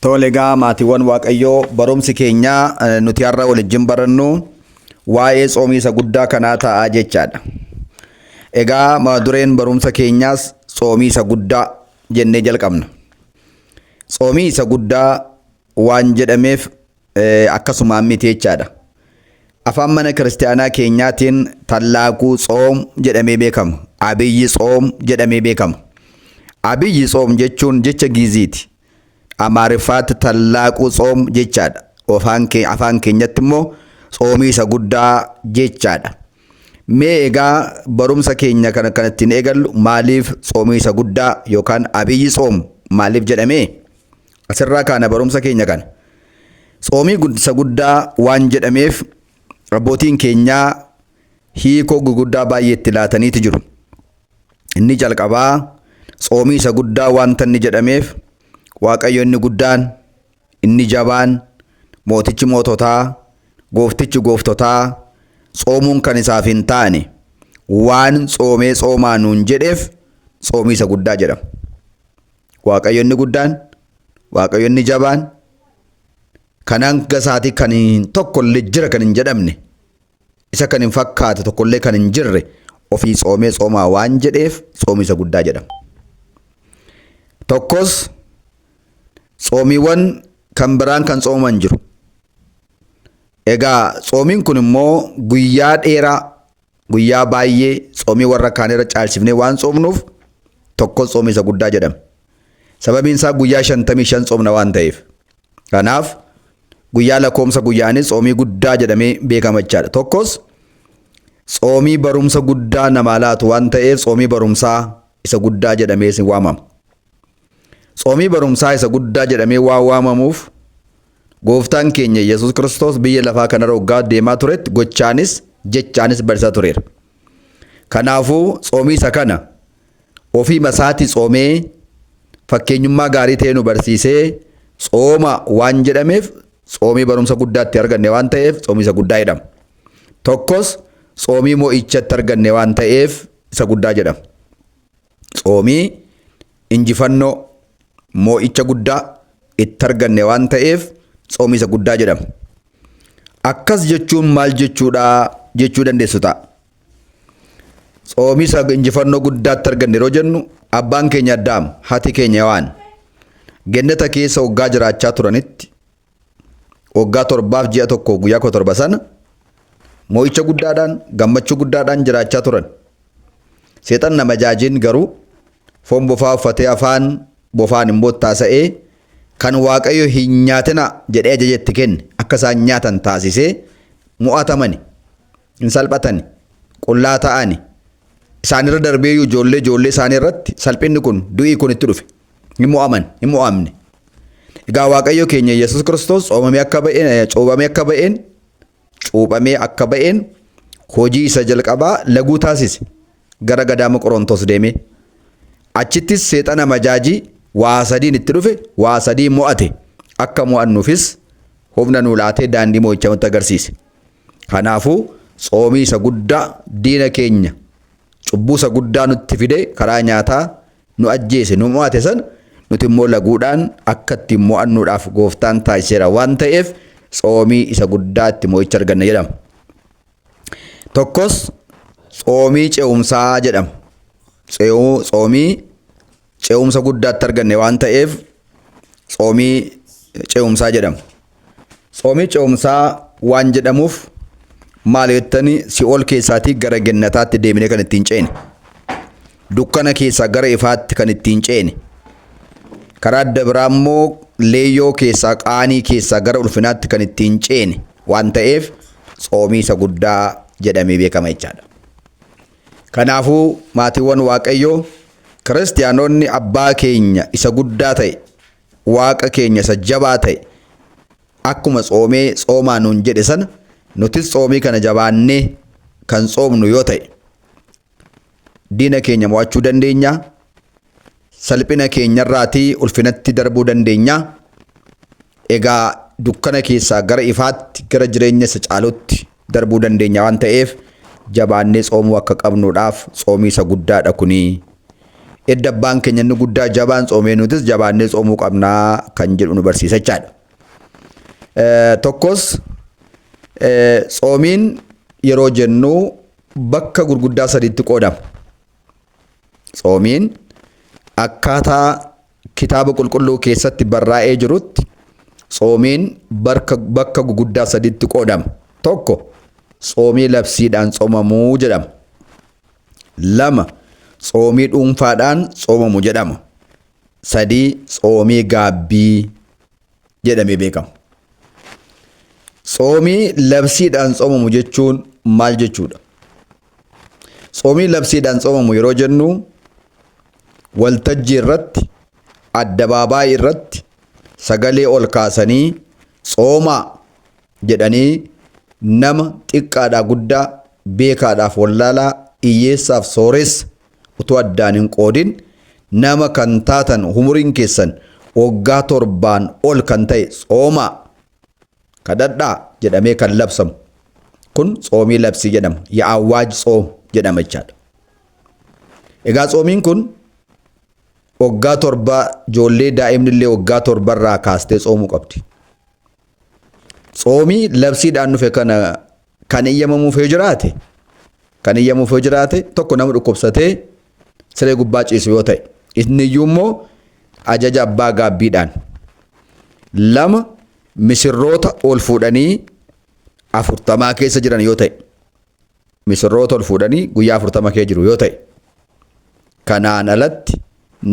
Tolegaa maatiiwwan Waaqayyoo barumsi keenya nuti har'a waliin barannu waa'ee tsoomii isa guddaa kanaa ta'a jechaadha. Egaa dureen barumsa keenyaas tsoomii isa guddaa jennee jalqabna. Tsoomii isa guddaa waan jedhameef akkasumaan miti jechaadha. Afaan mana kiristaanaa keenyaatiin tallaaquu tsoom jedhamee beekama. Abiyyi tsoom jedhamee beekama. Abiyyi tsoom jechuun jecha Giiziiti. Amaariffaatti tallaaquu tsoom jechaadha. Afaan keenyatti immoo tsoomii isa guddaa jechaadha. Mee egaa barumsa keenya kanattiin eegallu maaliif tsoomii isa guddaa yookaan abiyyi tsoom maaliif jedhamee? Asirraa kaana barumsa keenya kana. Tsoomii isa guddaa waan jedhameef abbootiin keenyaa hiikoo guguddaa baay'ee itti laataniiti jiru. Inni jalqabaa tsoomii isa guddaa waan tanni jedhameef Waaqayyo inni guddaan, inni jabaan, mootichi moototaa, gooftichi gooftotaa tsoomuun kan isaaf hin taane waan tsoomee tsoomaa nuun jedheef tsoomii isa guddaa jedhama. Waaqayyo inni guddaan, Waaqayyo inni jabaan, kan hanga isaatii kan tokkollee jira kan hin jedhamne, isa kan hin fakkaate tokkollee kan hin jirre ofii tsoomee tsoomaa waan jedheef tsoomii isa guddaa jedhama. Tokkos tsoomiiwwan kan biraan kan tsooman jiru. Egaa tsoomiin kun immoo guyyaa dheeraa, guyyaa baay'ee tsoomii warra kaan irra caalchifnee waan tsoomnuuf tokkos tsoomii isa guddaa jedhama. Sababiin isaa guyyaa 55 tsoomna waan ta'eef. Kanaaf guyyaa lakkoomsa guyyaanis tsoomii guddaa jedhamee beekama jechaadha. Tokkos tsoomii barumsa guddaa namaa laatu waan ta'eef tsoomii barumsaa isa guddaa jedhamee waamama. Tsoomii barumsaa isa guddaa jedhamee waan waamamuuf gooftaan keenya Yesuus Kiristoos biyya lafaa kanarra waggaa deemaa turetti gochaanis jechaanis barsiisaa tureera. Kanaafuu tsoomii isa kana ofii masaatii tsoomee fakkeenyummaa gaarii ta'e nu barsiisee tsooma waan jedhameef tsoomii barumsa guddaatti arganne waan ta'eef tsoomii isa guddaa jedhama. Tokkos tsoomii mo'ichatti arganne waan ta'eef isa guddaa jedhama. Tsoomii injifannoo mo'icha guddaa itti arganne waan ta'eef tsoomii isa guddaa jedhama. Akkas jechuun maal jechuudha jechuu dandeessu ta'a. Tsoomii isa injifannoo guddaatti arganne yeroo jennu abbaan keenya Addaam haati keenya Hewaan gannata keessa waggaa jiraachaa turanitti waggaa 7 ji'a tokko guyyaa 17 sana mo'icha guddaadhaan gammachuu guddaadhaan jiraachaa turan. Seexan nama jaajiin garuu foon bofaa uffatee afaan bofaan immoo taasa'ee kan Waaqayyo hin nyaatina jedhee ajajetti kenne akka isaan nyaatan taasisee mo'atamani, hin salphatani, qullaa ta'ani. Isaanirra darbee ijoollee isaanii irratti salphinni kun du'ii kun itti dhufe. Hin mo'amne. Egaa Waaqayyo keenya Yesuus Kiristoos cuuphamee akka ba'een hojii isa jalqabaa laguu taasise gara gadaama Qorontos deemee. Achittis seexana majaajii waa sadiin itti dhufe, waa sadii mo'ate. Akka mo'annuufis humna nuu laatee daandii mo'ichaa nutti agarsiise. Kanaafuu tsoomii isa guddaa diina keenya cubbuu isa guddaa nutti fide karaa nyaataa nu ajjeese nu mo'ate san nuti immoo laguudhaan akka ittiin mo'annuudhaaf gooftaan taasiseera waan ta'eef tsoomii isa guddaa itti mo'icha arganna jedhama. Tokkos tsoomii ce'umsaa jedhama. Tsoomii ce'umsa guddaatti arganne waan ta'eef tsoomii ce'umsaa jedhama. Tsoomii ce'umsaa waan jedhamuuf maal jettanii si'ool keessaatii gara gannataatti deemnee kan ittiin ceene. Dukkana keessaa gara ifaatti kan ittiin ceene. Karaa adda biraa immoo leeyyoo keessaa qaanii keessaa gara ulfinaatti kan ittiin ceene waan ta'eef tsoomii isa guddaa jedhamee beekama jechaadha. Kanaafuu maatiiwwan Waaqayyoo kiristaanonni abbaa keenya isa guddaa ta'e Waaqa keenya isa jabaa ta'e akkuma tsoomee tsoomaa nuun jedhe sana nutis tsoomii kana jabaannee kan tsoomnu yoo ta'e diina keenya mo'achuu dandeenya, salphina keenyarraatii ulfinatti darbuu dandeenya. Egaa dukkana keessaa gara ifaatti gara jireenya isa caalutti darbuu dandeenya waan ta'eef jabaannee tsoomuu akka qabnuudhaaf tsoomii isa guddaadha kuni. edda abbaan keenya inni guddaa jabaan tsoomee nutis jabaannee tsoomuu qabnaa kan jedhu nu barsiisa jechaadha. Tokkos tsoomiin yeroo jennu bakka gurguddaa sadiitti qoodama. Tsoomiin akkaataa kitaaba qulqulluu keessatti barraa'ee jirutti tsoomiin bakka gurguddaa sadiitti qoodama. Tokko tsoomii labsiidhaan tsoomamuu jedhama. Lama tsoomii dhuunfaadhaan tsoomamu jedhama. Sadii tsoomii gaabbii jedhamee beekama. Tsoomii labsiidhaan tsoomamu jechuun maal jechuudha? Tsoomii labsiidhaan tsoomamu yeroo jennu waltajjii irratti, addabaabaayii irratti sagalee ol kaasanii tsoomaa jedhanii nama xiqqaadhaa guddaa, beekaadhaaf wallaalaa, hiyyeessaaf sooressa utuu addaan hin qoodin nama kan taatan umuriin keessan waggaa 7 ol kan ta'e tsoomaa kadhadhaa jedhamee kan labsamu kun tsoomii labsii jedhama. Yaa'awwaaj tsoom jedhama jechaadha. Egaa tsoomiin kun waggaa 7 ijoollee daa'imnillee waggaa 7 irraa kaastee tsoomuu qabdi. Tsoomii labsiidhaan dhufe kana kan eeyyamamuuf yoo jiraate tokko nama dhukkubsatee siree gubbaa ciisu yoo ta'e inni iyyuu immoo ajaja abbaa gaabbiidhaan. Lama misirroota ol fuudhanii 40 keessa jiran yoo ta'e misirroota ol fuudhanii guyyaa 40 keessa jiru yoo ta'e kanaan alatti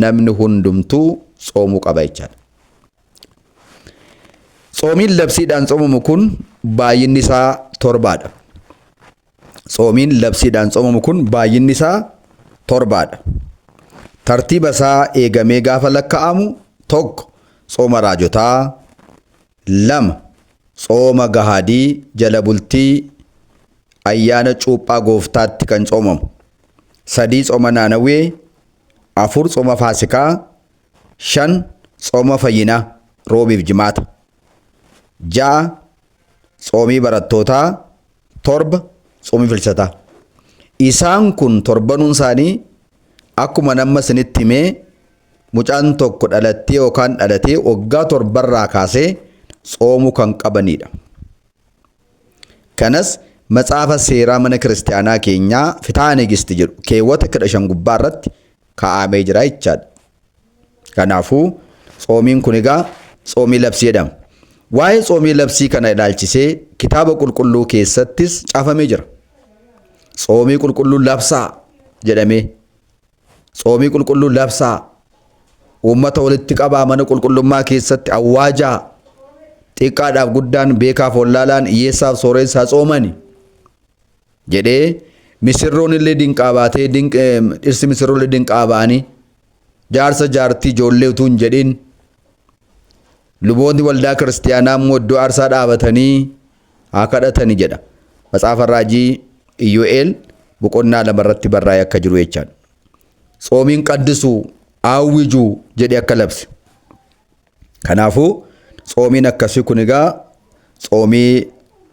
namni hundumtuu tsoomuu qaba jechaadha. Tsoomiin labsiidhaan tsoomamu kun baay'inni isaa 7dha. Tsoomiin labsiidhaan tsoomamu kun baay'inni isaa 7dha. Tartiiba isaa eegamee gaafa lakkaa'amu tokko tsooma raajotaa, 2 tsooma gahadii jala bultii ayyaana cuuphaa gooftaatti kan tsoomamu, 3 tsooma naanawwee, 4 tsooma faasikaa, 5 tsooma fayyinaa roobiif jimaata, 6 tsoomii barattootaa, 7 tsoomii filsataa. Isaan kun 7 isaanii akkuma nama isinitti himee mucaan tokko dhalattee yookaan dhalatee waggaa 7 irraa kaasee tsoomuu kan qabanidha. Kanas Matsaafa seeraa mana kiristaanaa keenyaa Fitaa Negisti jedhu keewwata 15 gubbaa irratti kaa'amee jira jechaadha. Kanaafuu tsoomiin kun egaa tsoomii labsii jedhama. Waa'ee tsoomii labsii kana ilaalchisee kitaaba qulqulluu keessattis caafamee jira. Tsoomii qulqulluu labsaa jedhamee. Tsoomii qulqulluu labsaa. Uummata walitti qabaa mana qulqullummaa keessatti awwaajaa. Xiqqaadhaaf guddaan, beekaaf wallaalaan, hiyyeessaaf sooressaa tsoomani jedhee misirroon illee dinqaa baatee dhirsi misirroon illee dinqaa ba'anii jaarsa jaartii ijoollee utuu hin jedhin luboonni waldaa kiristaanaa immoo iddoo aarsaa dhaabatanii haa kadhatanii jedha. Matsaafa raajii Iyyoo'eel boqonnaa 2 irratti barraa'ee akka jiru jechaadha. Tsoomiin qaddisuu awwijuu jedhee akka labse. Kanaafuu tsoomiin akkasii kun egaa tsoomii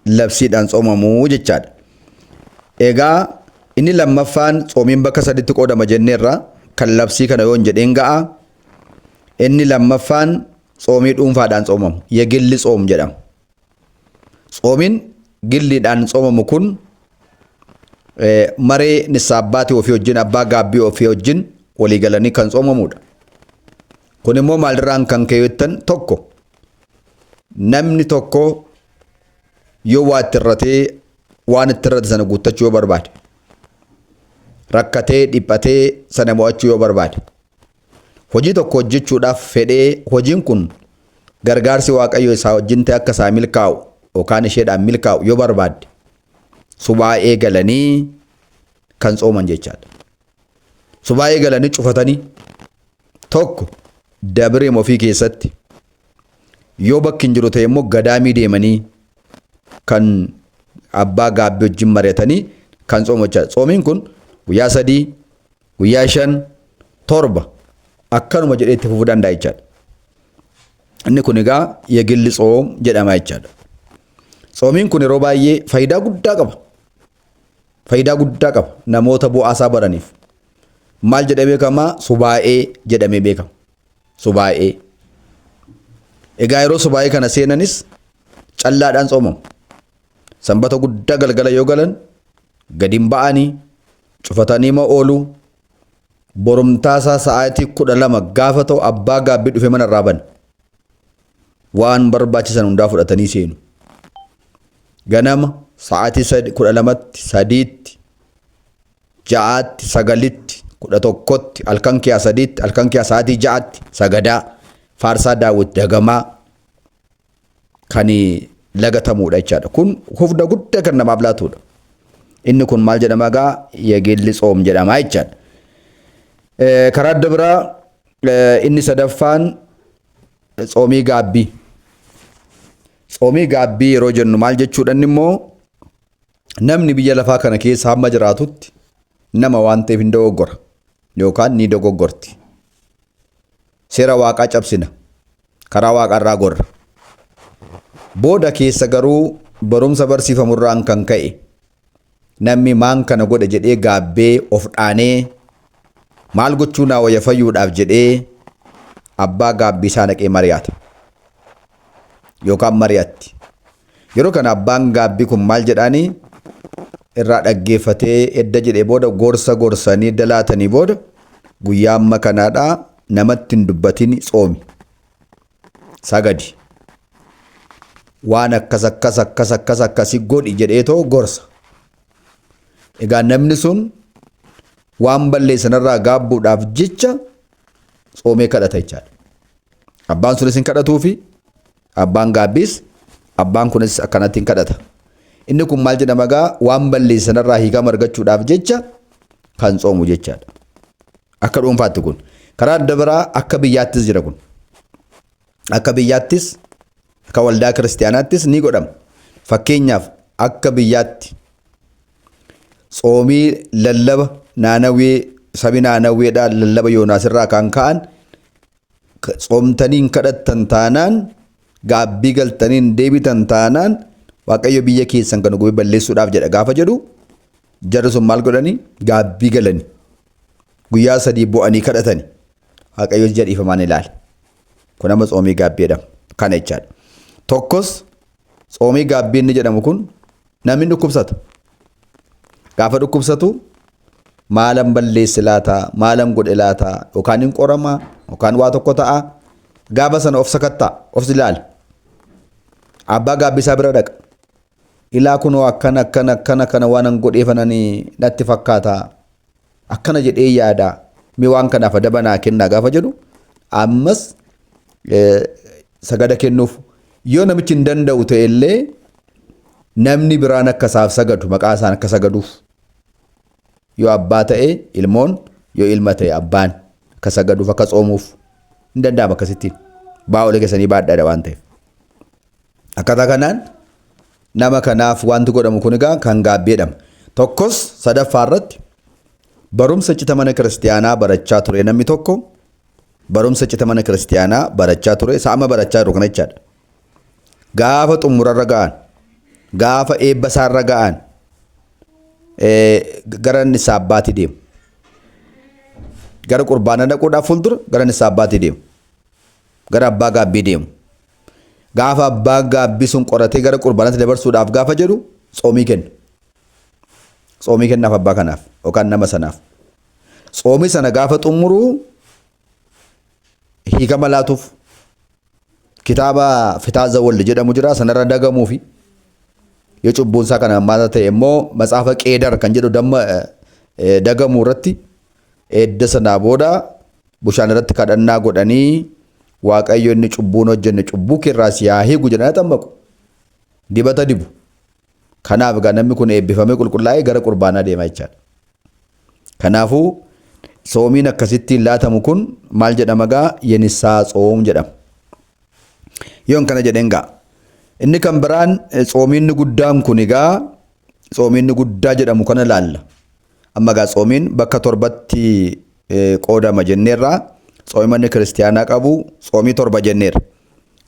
labsiidhaan tsoomamuu jechaadha. Egaa inni lammaffaan tsoomiin bakka 3tti qoodama jenneerra kan labsii kana yoon jedheen ga'a. Inni lammaffaan tsoomii dhuunfaadhaan tsoomamu yegilli tsoom jedhama. Tsoomiin gilliidhaan tsoomamu kun maree nisaabbaatii ofii wajjin abbaa gaabbii ofii wajjin walii galanii kan tsoomamudha. Kun immoo maalirraan kan ka'eettan tokko namni tokko yoo waan itti irrate sana guuttachuu yoo barbaade, rakkatee dhiphatee sana mo'achuu yoo barbaade, hojii tokko hojjechuudhaaf fedhee hojiin kun gargaarsi waaqayyo isaa wajjin ta'e akka isaa milkaa'u yookaan isheedhaan milkaa'u yoo barbaade subaa eegalanii kan tsooman jechaadha. Subaa eegalanii cufatanii tokko dabree ofii keessatti yoo bakki hin jiru ta'e immoo gadaamii deemanii kan abbaa gaabbii wajjin mari'atanii kan tsoomachaa. Tsoomiin kun guyyaa 3, guyyaa 5, 7 akkanuma jedhee itti fufuu danda'a jechaadha. Inni kun egaa yegilli tsoom jedhama jechaadha. Tsoomiin kun yeroo baay'ee faayidaa guddaa qaba. Faayidaa guddaa qaba namoota bu'aasaa baraniif. maal jedhamee beekama? Subaa'ee jedhamee beekama. Subaa'ee. Egaa yeroo subaa'ee kana seenanis callaadhaan soomamu. Sanbata guddaa galgala yoo galan gadiin ba'anii cufatanii ma oolu. Borumtaasaa sa'aatii 12 gaafa ta'u abbaa gaabbii dhufee mana irraa bana. Waan barbaachisan hundaa fudhatanii seenu. Ganama sa'aatii 12tti, 3tti, 6tti, 9tti, 11tti, halkan kiyaa 3tti, halkan kiyaa sa'aatii 6tti sagadaa faarsaa daawwit dagamaa kan lagatamuudha jechaadha. Kun hufna guddaa kan namaaf laatudha. Inni kun maal jedhama egaa? Yegeelli tsoom jedhama jechaadha. Karaa adda biraa inni sadaffaan tsoomii gaabbii. Tsoomii gaabbii yeroo jennu maal jechuudhaan immoo namni biyya lafaa kana keessa hamma jiraatutti nama waan ta'eef hin dogoggora yookaan ni dogoggorti. Seera waaqaa cabsina. Karaa waaqarraa gorra. Booda keessa garuu barumsa barsiifamurraan kan ka'e namni maan kana godhe jedhee gaabbee of dhaanee maal gochuu naa wayya fayyuudhaaf jedhee abbaa gaabbii isaa dhaqee mari'ata yookaan mari'atti. Yeroo kana abbaan gaabbii kun maal jedhaanii irraa dhaggeeffatee edda jedhee booda gorsa gorsanii dalaatanii booda guyyaa amma kanaadhaa namatti hin dubbatin tsoomi, sagadi, waan akkasi godhi jedheetoo gorsa. Egaa namni sun waan balleessanirraa gaabbuudhaaf jecha tsoomee kadhata jechaadha. Abbaan sunis hin kadhatuufi abbaan gaabbiis abbaan kunis akkanatti hin kadhata. Inni kun maal jedhama egaa? Waan balleessanirraa hiikama argachuudhaaf jecha kan tsoomu jechaadha. Akka dhuunfaatti kun. Karaa adda biraa akka biyyaattis jira kun. Akka biyyaattis akka waldaa kiristaanaattis ni godhama. Fakkeenyaaf akka biyyaatti tsoomii lallaba naanawwee sabi naanawweedhaan lallaba Yoonaas irraa kan ka'an tsoomtaniin kadhattan taanaan gaabbii galtaniin deebitan taanaan Waaqayyo biyya keessan kan gubee balleessuudhaaf jedha gaafa jedhu jarri sun maal godhanii? Gaabbii galanii guyyaa 3 bo'anii kadhatanii Waaqayyo jedhiifamaan ilaala. Kun amma tsoomii gaabbii jedhama. Kana jechaadha. Tokkos tsoomii gaabbii inni jedhamu kun namni dhukkubsata. Gaafa dhukkubsatu maalan balleessi laata, maalan godhe laata, yookaan hin qorama, yookaan waa tokko ta'a. Gaafa sana of sakattaa, of ilaala. Abbaa gaabbii isaa bira dhaqa. Ilaa kunoo akkana waan an godheefananii natti fakkaata. Akkana jedhee yaada. Mi waan kanaaf adaba naa kennaa gaafa jedhu ammas sagada kennuuf. Yoo namichi hin danda'u ta'e illee namni biraan akka isaaf sagadu maqaa isaan akka sagaduuf. Yoo abbaa ta'e ilmoon, yoo ilma ta'e abbaan akka sagaduuf akka tsoomuuf hin danda'ama akkasittiin. Baa'olee keessanii baadhaadha waan ta'eef. Akkaataa kanaan nama kanaaf wanti godhamu kun egaa kan gaabbii jedhama. Tokkos sadaffaa irratti barumsa cita mana kiristaanaa barachaa ture namni tokko barumsa cita mana kiristaanaa barachaa ture saama barachaa jiru kana jechaadha. Gaafa xumurarra ga'an gaafa eebba isaarra ga'an gara inni saabbaatti deemu. Gara qurbaana dhaquudhaaf fuuldura gara inni saabbaatti deemu. Gara abbaa gaabbii deemu. Gaafa abbaa gaabbii sun qoratee gara qurbaanatti dabarsuudhaaf gaafa jedhu tsoomii kenna. Tsoomii kennaaf abbaa kanaaf yookaan nama sanaaf. Tsoomii sana gaafa xumuru hiikama laatuuf kitaaba Fitaaza Waldi jedhamu jira sanarra dagamuufi yoo cubbuun isaa kana maata ta'e immoo matsaafa Qeedar kan jedhu damma dagamuu irratti edda sanaa booda bushaan irratti kadhannaa godhanii Waaqayyo inni cubbuun hojjenne cubbuu keerraa si haa hiiku jedhanii xammaqu. Dibata dibu. Kanaaf egaa namni kun eebbifamee qulqullaa'ee gara qurbaanaa deema jechaadha. Kanaafuu tsoomiin akkasittiin laatamu kun maal jedhama egaa? Yenissaa tsoom jedhama. Yoon kana jedheen egaa inni kan biraan tsoomiinni guddaan kun egaa tsoomiinni guddaa jedhamu kana laalla. Amma egaa tsoomiin bakka 7tti qoodama jenneerraa tsoomii manni kiristaanaa qabu tsoomii 7 jenneerra.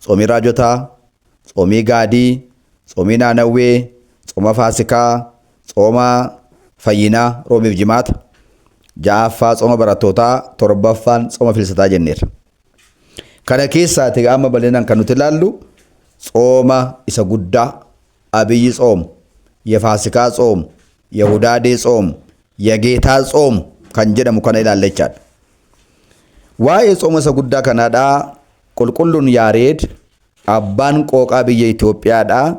Tsoomii raajotaa, tsoomii gaadii, tsoomii naanawwee, tsooma faasikaa, tsooma fayyinaa, roobiif jimaata. ja'affaa tsooma barattootaa, torbaffaan tsooma filsataa jenneerra. Kana keessaati amma bal'inaan kan nuti ilaallu tsooma isa guddaa abiyyi tsoom, yefaasikaa tsoom, yahudaadee tsoom, yageetaa tsoom kan jedhamu kana ilaalla jechaadha. Waa'ee tsooma isa guddaa kanaadhaa qulqulluun Yaareed abbaan qooqaa biyya Itoophiyaadhaa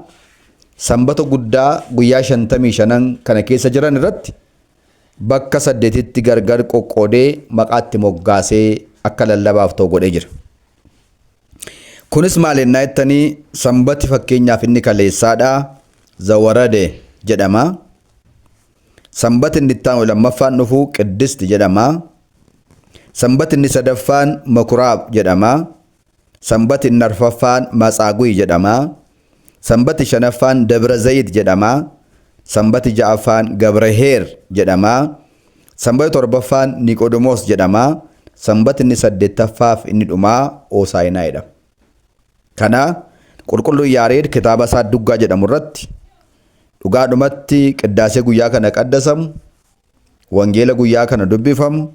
sanbata guddaa guyyaa 55 kana keessa jiran irratti bakka 8tti gargar qoqqoodee maqaatti moggaasee akka lallabaaf ta'u godhee jira. Kunis maalinnaa jettanii sanbati fakkeenyaaf inni kaleessaadhaa Zawarade jedhama. Sanbati inni itti aanu lammaffaan dhufu Qiddisti jedhama. Sanbati inni sadaffaan Makuraab jedhama. Sanbati inni arfaffaan Matsaaguy jedhama. Sanbati shanaffaan Dabra Zayit jedhama. Sanbati ja'affaan Gabraheer jedhama. Sanbati torbaffaan Niqodemoos jedhama. Sanbati inni 8ffaaf inni dhumaa Hoosaayinaa jedhama. Kana qulqulluun Yaareed kitaaba isaa Duggaa jedhamu irratti dhugaadhumatti qiddaasee guyyaa kana qaddasamu, wangeela guyyaa kana dubbifamu,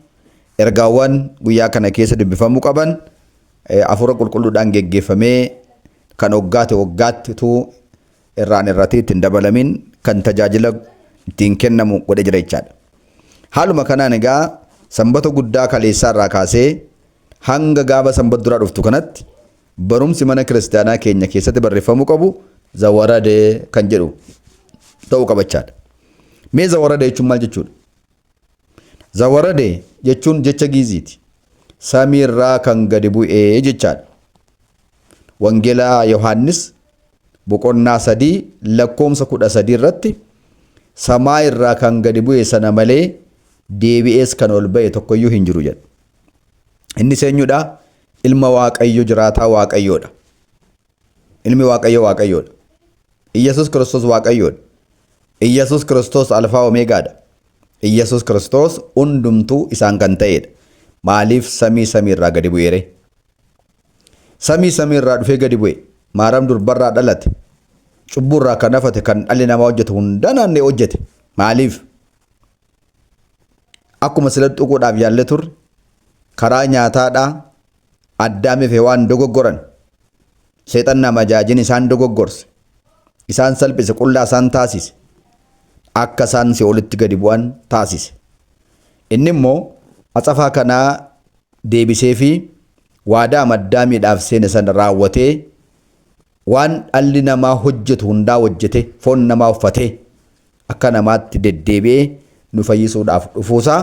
ergaawwan guyyaa kana keessa dubbifamuu qaban hafuura qulqulluudhaan geggeeffamee kan waggaattitu irratti ittiin dabalamin kan tajaajila ittiin kennamu godhe jira jechaadha. Haaluma kanaan egaa sanbata guddaa kaleessaa irraa kaasee hanga gaafa sanbata duraa dhuftu kanatti barumsi mana kiristaanaa keenya keessatti barreeffamuu qabu Zawarade kan jedhu ta'uu qabachaadha. Mee Zawarade jechuun maal jechuudha? Zawarade jechuun jecha Giiziiti. Samii irraa kan gadi bu'ee jechaadha. Wangeelaa Yohaannis boqonnaa 3 lakkoomsa 13 irratti samaa irraa kan gadi bu'e sana malee deebi'ees kan ol ba'e tokkoyyuu hin jiru jedha. Inni eenyudha? Ilma Waaqayyo jiraataa Waaqayyoodha. Ilmi Waaqayyo Waaqayyoodha. Iyyasuus Kiristoos Waaqayyoodha. Iyyasuus Kiristoos Alfaa Omeegaadha. Iyyasuus Kiristoos hundumtuu isaan kan ta'edha. Maaliif samii irraa gadi bu'eere? Samii irraa dhufee gadi bu'e. Maariyaam durbarraa dhalate. Cubburraa kan hafate kan dhalli namaa hojjete hunda naannee hojjete. Maaliif? Akkuma sila xuquudhaaf yaalle turre karaa nyaataadhaa Addaamiif Hewaan dogoggoran. Seexan nama jaajin isaan dogoggorse. Isaan salphise, qullaa isaan taasise. Akka isaan Si'oolitti gadi bu'an taasise. Inni immoo atsafaa kanaa deebisee fi waadaa Addaamiidhaaf seene sana raawwatee waan dhalli namaa hojjetu hundaa hojjete foon namaa uffatee akka namaatti deddeebi'ee nu fayyisuudhaaf dhufuusaa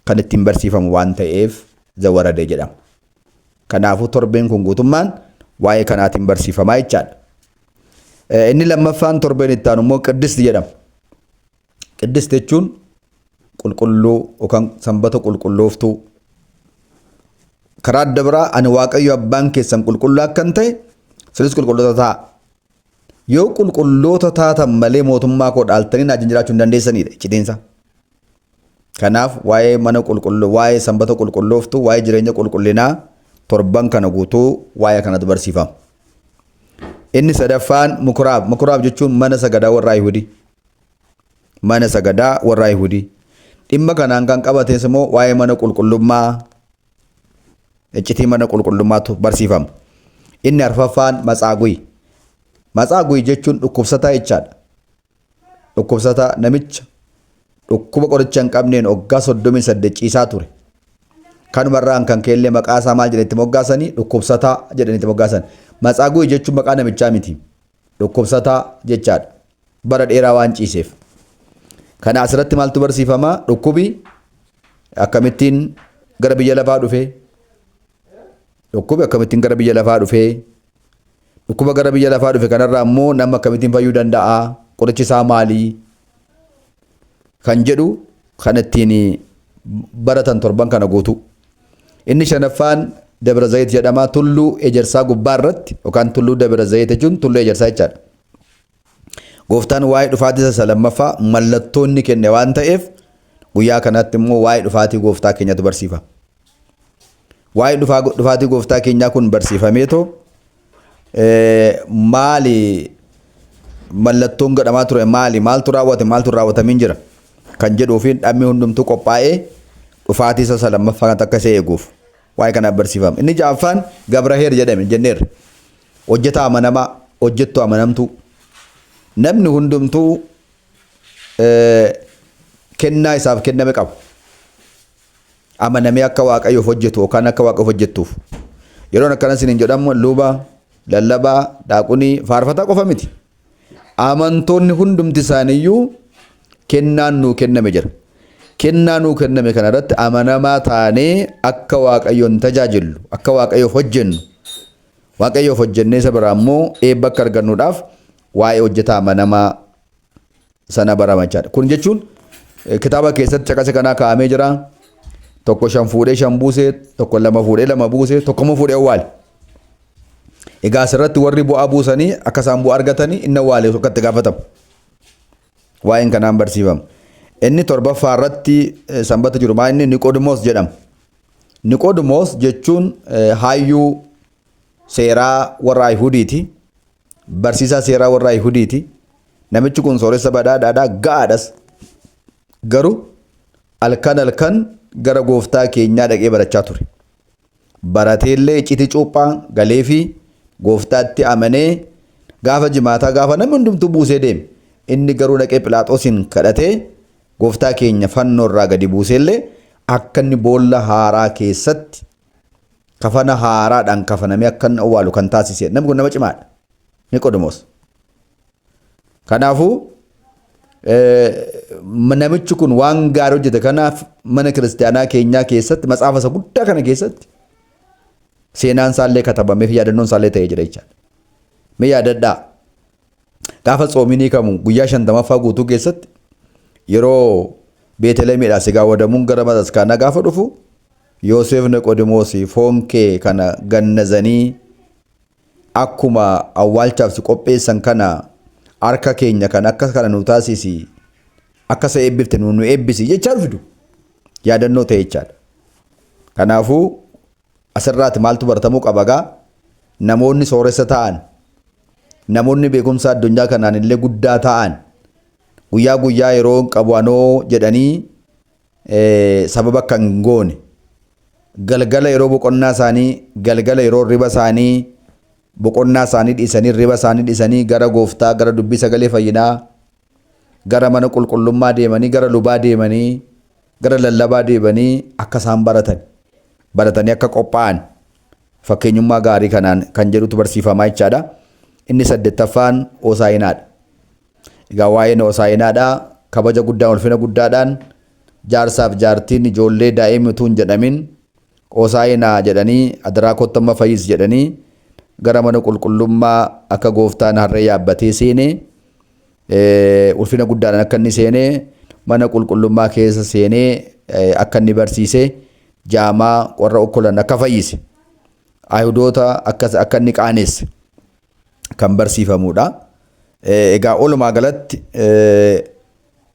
kan ittiin barsiifamu waan ta'eef Zawarade jedhama. Kanaafuu torbeen kun guutummaan waa'ee kanaatiin barsiifamaa jechaadha. Inni lammaffaan torbeen itti aanu immoo Qiddisti jedhama. Qiddisti jechuun qulqulluu yookaan sanbata qulqullooftuu. Karaa adda biraa ani Waaqayyo abbaan keessan qulqulluu akkan ta'e isinis qulqulloota ta'a. Yoo qulqulloota taatan malee mootummaa koo dhaaltanii naajin jiraachuu hin dandeessanidha cidhiinsa. Kanaaf waa'ee mana qulqulluu, waa'ee sanbata qulqullooftuu, waa'ee jireenya qulqullinaa torban kana guutuu waa'ee kanatu barsiifama. Inni sadaffaan Mukuraab. Mukuraab jechuun mana sagadaa warraa Yihudii. Mana sagadaa warraa Yihudii. Dhimma kanaan kan qabates immoo waa'ee mana qulqullummaa, iccitii mana qulqullummaatu barsiifama. Inni arfaffaan Matsaaguy. Matsaaguy jechuun dhukkubsataa jechaadha. Dhukkubsataa namicha dhukkuba qoricha hin qabneen waggaa 38 ciisaa ture. Kanumarraan kan keellee maqaa isaa maal jedhanitti moggaasanii dhukkubsataa jedhanitti moggaasan. Matsaaguy jechuun maqaa namichaa miti. Dhukkubsataa jechaadha. Bara dheeraa waan ciiseef. Kana asirratti maaltu barsiifama? Dhukkubi akkamittiin gara biyya lafaa dhufee? Dhukkubi akkamittiin gara biyya lafaa dhufee? Dhukkuba gara biyya lafaa dhufe kanarraa immoo nama akkamittiin fayyuu danda'a? Qorichi isaa maali? Kan jedhu kan ittiin baratan torban kana guutuu. Inni shanaffaan Dabra Zayit jedhama. Tulluu ejersaa gubbaa irratti yookaan tulluu Dabra Zayit jechuun tulluu ejersaa jechaadha. Gooftaan waa'ee dhufaatii isa lammaffaa mallattoo inni kenne waan ta'eef guyyaa kanatti immoo waa'ee dhufaatii gooftaa keenyatu barsiifama. Waa'ee dhufaatii gooftaa keenyaa kun barsiifameetoo maali mallattoon godhamaa ture, maaltu raawwate, maaltu raawwatamiin jira kan jedhuufiin dhammi hundumtuu qophaa'ee dhufaatii isa lammaffaa akka isa eeguuf waa'ee kana barsiifama. Inni ja'affaan Gabraheer jedhame jenneerra. Hojjetaa amanamaa, hojjettuu amanamtuu. Namni hundumtuu kennaa isaaf kenname qaba. Amanamee akka Waaqayyoof hojjetu yookaan akka Waaqayyoof hojjettuuf. Yeroon akkanas hin jedhamu luba, lallabaa, daaqunii, faarfataa qofa miti. Amantoonni hundumti isaaniiyyuu kennaan nuu kenname jira. Kennaa nuu kenname kana irratti amanamaa taanee akka Waaqayyoon tajaajilu, akka Waaqayyoof hojjennu. Waaqayyoof hojjennee isa biraa immoo eebba akka argannuudhaaf waa'ee hojjetaa amanamaa sana baramachaadha. Kun jechuun kitaaba keessatti caqasa kanaa kaa'amee jira. Tokko 5 fuudhee 5 buusee, tokko 2 fuudhee 2 buusee, tokko immoo fuudhee awwaale. Egaa asirratti warri bu'aa buusanii akka isaan bu'aa argatanii inni awwaale akka itti gaafatamu. Waa'een kanaan barsiifama. Inni torbaffaa irratti sanbata jiru maa inni Niqoodimoos jedhama. Niqoodimoos jechuun hayyuu seeraa warra Ayhuudiiti. Barsiisaa seeraa warra Ayhuudiiti. Namichi kun sooressa badhaadhaadhaa ga'aadhas. Garuu halkan gara gooftaa keenyaa dhaqee barachaa ture. Barateellee iccitii cuuphaa galee fi gooftaatti amanee gaafa jimaataa gaafa namni hundumtuu buusee deeme. Inni garuu dhaqee Phiilaaxoosiin kadhatee gooftaa keenya fannoo irraa gadi buuseellee akka inni boolla haaraa keessatti kafana haaraadhaan kafanamee akka inni awwaalu kan taasise. Namni kun nama cimaadha. Niqoodimoos. Kanaafuu namichi kun waan gaarii hojjete kanaaf mana kiristaanaa keenyaa keessatti matsaafa isa guddaa kana keessatti seenaan isaallee katabamee fi yaadannoon isaallee ta'ee jira jechaadha. Mee yaadadhaa gaafa tsoominii kamu guyyaa 50ffaa guutuu keessatti yeroo Beetelemiidhaa sigaa wadamuun gara mataskaanaa gaafa dhufu Yoosef Niqoodimoos foon kee kana gannazanii akkuma awwaalchaaf si qopheessan kana harka keenya kan akka kana nu taasisi akka isa eebbifte nu eebbisi jechaa fidu yaadannoo ta'e jechaadha. Kanaafuu asirraati maaltu baratamuu qaba gaa namoonni sooressa ta'an namoonni beekumsa addunyaa kanaan illee guddaa ta'an guyyaa yeroo qabu anoo jedhanii sababa kan goone galgala yeroo boqonnaa isaanii galgala yeroo riba isaanii boqonnaa isaanii dhiisanii riba isaanii dhiisanii gara gooftaa gara dubbii sagalee fayyinaa gara mana qulqullummaa deemanii gara lubaa deemanii gara lallabaa deemanii akka isaan baratanii akka qophaa'an fakkeenyummaa gaarii kanaan kan jedhutu barsiifamaa jechaadha. Inni 8ffaan Hoosaa'inaadha. Egaa waa'een Hoosaa'inaadha kabaja guddaan ulfina guddaadhaan jaarsaaf jaartiin ijoollee daa'imni utuu hin jedhamin Hoosaa'inaa jedhanii adaraa kottamma fayyis jedhanii gara mana qulqullummaa akka gooftaan harree yaabbatee seenee ulfina guddaadhaan akka inni seenee mana qulqullummaa keessa seenee akka inni barsiisee jaamaa warra okkolan akka fayyise Ayhudoota akka inni qaaneesse kan barsiifamudha. Egaa walumaa galatti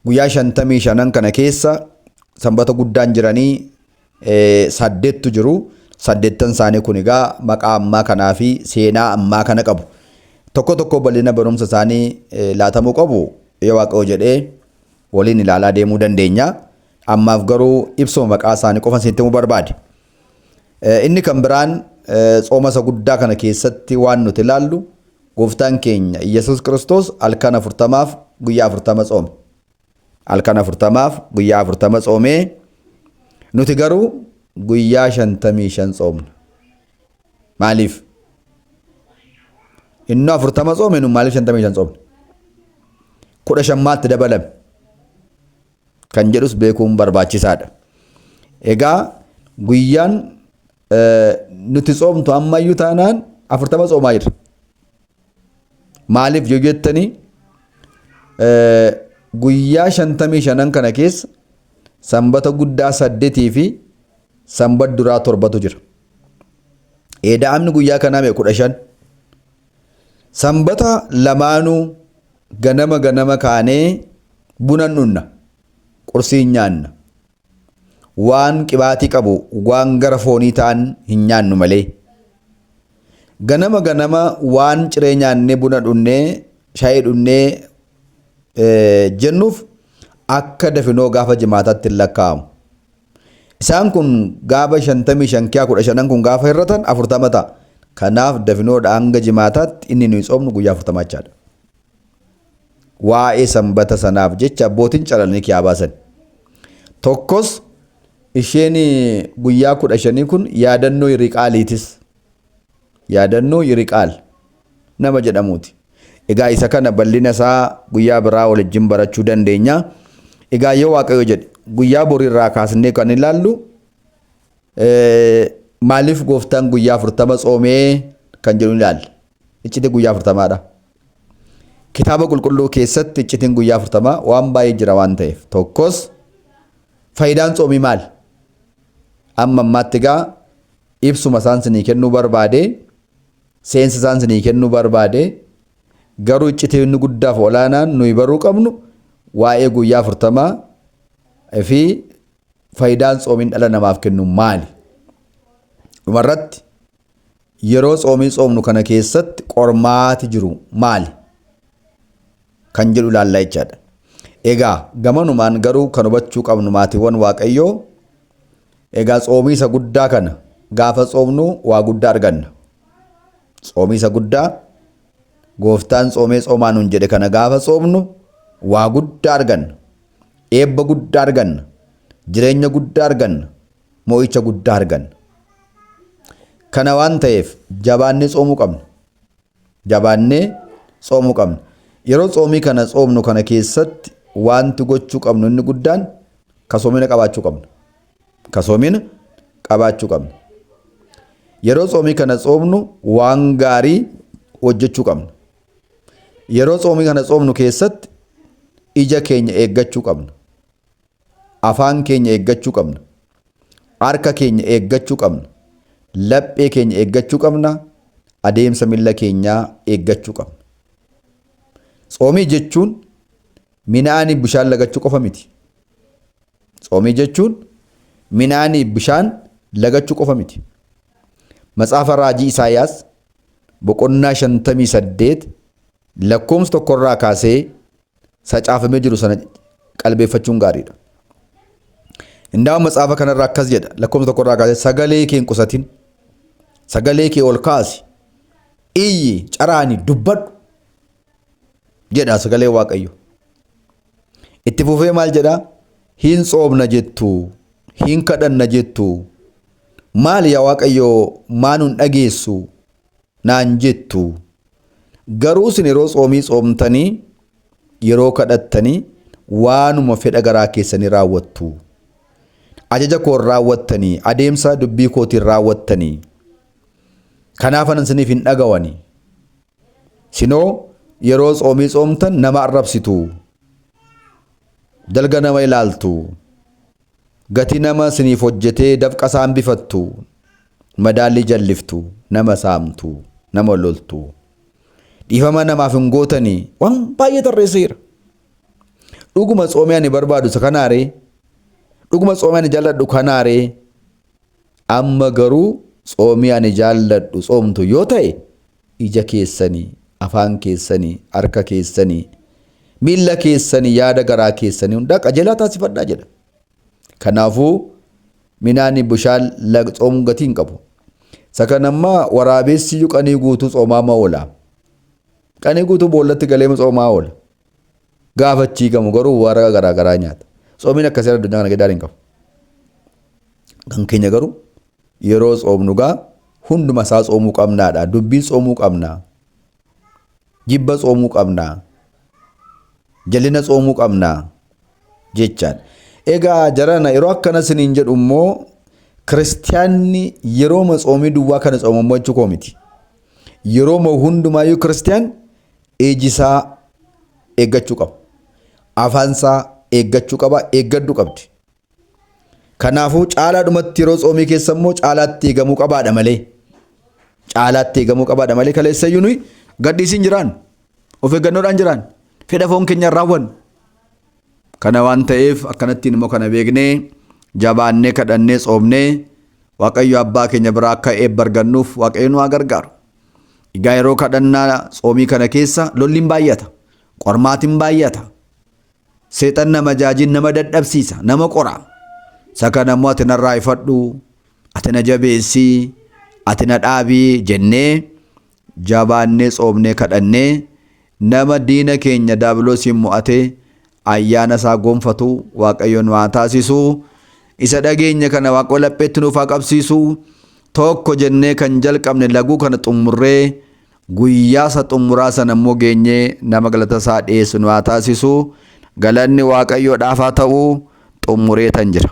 guyyaa 55 kana keessa sanbata guddaan jiranii 8tu jiru. 8 isaanii kun egaa maqaa ammaa kanaa fi seenaa ammaa kana qabu. Tokko bal'ina barumsa isaanii laatamuu qabu yoo Waaqayyo jedhee waliin ilaalaa deemuu dandeenya. Ammaaf garuu ibsuma maqaa isaanii qofa isin himuu barbaade. Inni kan biraan tsooma isa guddaa kana keessatti waan nuti ilaallu gooftaan keenya Iyyasuus Kiristoos halkan 40 guyyaa 40 tsoome. Halkan 40 guyyaa 40 tsoomee nuti garuu guyyaa 55 tsoomna. Maaliif? Inni 40 tsoome nu maaliif 55 tsoomne? 15 dabalame. Kan jedhus beekuun barbaachisaadha. Egaa guyyaan nuti tsoomtu ammayyuu taanaan 40 tsoomaa jirra. Maaliif yoo jettanii guyyaa 55 kana keessa sanbata guddaa 8 fi sanbata duraa 7tu jira. Eeda'amni guyyaa kanaa 15. Sanbata lamaanuu ganama kaanee buna dhunna. Qursii nyaanna. Waan qibaatii qabu waan gara foonii ta'an hin nyaannu malee. Ganama waan ciree nyaannee buna dhunnee shaayii dhunnee jennuuf akka dafinoo gaafa jimaataatti hin lakkaa'amu. Isaan kun gaafa 55 kiyaa 15 kun gaafa hirratan 40 ta'a. Kanaaf dafinoodha hanga jimaataatti inni nuyi tsoomnu guyyaa 40 jechaadha. Waa'ee sanbata sanaaf jecha abbootiin calallanii kiyaa baasan. Tokkos isheen guyyaa 15 kun yaadannoo Yiriqaaliitis. Yaadannoo Yiriqaal nama jedhamuuti. Egaa isa kana bal'ina isaa guyyaa biraa waliin barachuu dandeenya. Egaa yoo Waaqayyo jedhe guyyaa boriirraa kaasnee kan ilaallu maaliif gooftaan guyyaa 40 tsoomee kan jedhu ilaalla. Iccitii guyyaa 40dha. Kitaaba qulqulluu keessatti iccitiin guyyaa 40 waan baay'ee jira waan ta'eef. Tokkos faayidaan tsoomii maali? Amma ammaatti egaa ibsuma isaan sinii kennuu barbaade, seensa isaan sinii kennuu barbaade, garuu iccitii inni guddaaf olaanaan nuyi baruu qabnu waa'ee guyyaa 40 fi faayidaan tsoomiin dhala namaaf kennu maali? Dhumarratti yeroo tsoomii tsoomnu kana keessatti qormaati jiru maali? Kan jedhu ilaallaa jechaadha. Egaa gamanumaan garuu kan hubachuu qabnu maatiiwwan Waaqayyoo egaa tsoomii isa guddaa kana gaafa tsoomnu waa guddaa arganna. Tsoomii isa guddaa gooftaan tsoomee tsoomaa nuun jedhe kana gaafa tsoomnu waa guddaa arganna. Eebba guddaa arganna. Jireenya guddaa arganna. Mo'icha guddaa arganna. Kana waan ta'eef jabaannee tsoomuu qabna. Jabaannee tsoomuu qabna. Yeroo tsoomii kana tsoomnu kana keessatti wanti gochuu qabnu inni guddaan kasoomina qabaachuu qabna. Kasoomina qabaachuu qabna. Yeroo tsoomii kana tsoomnu waan gaarii hojjechuu qabna. Yeroo tsoomii kana tsoomnu keessatti ija keenya eeggachuu qabna. Afaan keenya eeggachuu qabna. Harka keenya eeggachuu qabna. Laphee keenya eeggachuu qabna. Adeemsa miila keenyaa eeggachuu qabna. Tsoomii jechuun midhaanii bishaan lagachuu qofa miti. Tsoomii jechuun midhaanii bishaan lagachuu qofa miti. Matsaafa raajii Isaayaas boqonnaa 58 lakkoomsa tokkorraa kaasee sacaafamee jiru sana qalbeeffachuun gaariidha. Indaama matsaafa kanarraa akkas jedha. Lakkoomsa tokkorraa kaasee sagalee kee hin qusatin. Sagalee kee ol kaasi. Iyyi caraani dubbadhu. Jedha sagalee Waaqayyo. Itti fufee maal jedha? Hin tsoomna jettu, hin kadhanna jettu. Maal yaa Waaqayyo maanuun dhageessu naan jettu. Garuu isin yeroo tsoomii tsoomtanii yeroo kadhattanii waanuma fedha garaa keessanii raawwattu. Ajaja koo raawwattanii adeemsa dubbii kootiin raawwattanii. Kanaaf anan isiniif hin dhagawani. Sinoo yeroo tsoomii tsoomtan nama arrabsitu. Dalga nama ilaaltu. Gatii nama isiniif hojjetee dafqa isaan bifattu. Madaalii jalliftu. Nama saamtu. Nama loltu. Dhiifama namaaf hin gootanii waan baay'ee tarreesseera. Dhuguma tsoomii ani barbaadu isa kanaaree. Dhuguma tsoomii ani jaalladhu kanaaree. Amma garuu tsoomii ani jaalladhu tsoomtu yoo ta'e ija keessanii, afaan keessanii, harka keessanii, miila keessanii, yaada garaa keessanii hundaa qajeelaa taasifadhaa jedha. Kanaafuu midhaanii bishaan tsoomuun gatii hin qabu. Isa kanammaa waraabessi qanii guutuu tsoomaa oola. Qanii guutuu boollatti galee tsoomaa oola. Gaafachii gamu garuu warra garaa garaa nyaata. Tsoomiin akkasii addunyaa kana gadaar hin qabu. Kan keenya garuu yeroo tsoomnu gaa hunduma isaa tsoomuu qabnaadha. Dubbii tsoomuu qabnaa. Jibba tsoomuu qabnaa. Jalina tsoomuu qabnaa jechaan. Egaa jarana yeroo akkana siniin jedhu immoo kiristiyaanni yeroo tsoomii duwwaa kana tsoomamuu jechuu koo miti. Yeroo hundumaayyuu kiristiyaan eejisaa eeggachuu qaba. Afaansaa eeggachuu qaba. Eeggadhu qabdi. Kanaafuu caalaadhumatti yeroo tsoomii keessa immoo caalaatti eegamuu qabaadha malee. Caalaatti eegamuu qabaadha malee kaleessayyuu nuyi gadhiisiin jiraan. Of eeggannoodhaan jiraan. Fedha foon keenya raawwannu. Kana waan ta'eef akkanattiin immoo kana beeknee jabaannee kadhannee tsoomnee Waaqayyo abbaa keenya biraa akka eebba argannuuf Waaqayyo nu haa gargaaru. Egaa yeroo kadhannaa tsoomii kana keessa lolliin baay'ata. Qormaatiin baay'ata. Seexan nama jaajiin nama dadhabsiisa. Nama qora. sakanammoo ati narraa ifadhu, ati na jabeessii, ati na dhaabii jennee jabaannee tsoomnee kadhannee nama diina keenya diiyaabiloosiin mo'ate ayyaana isaa gonfatu Waaqayyoon waa taasisu. Isa dhageenya kana Waaqa lapheetti nuuf haa qabsiisu. Tokko jennee kan jalqabne laguu kana xumurree guyyaa isa xumuraa sana immoo geenyee nama galata isaa dhiyeessu nu haa taasisu. Galanni Waaqayyoodhaaf haa ta'u. Xumuree tan jira.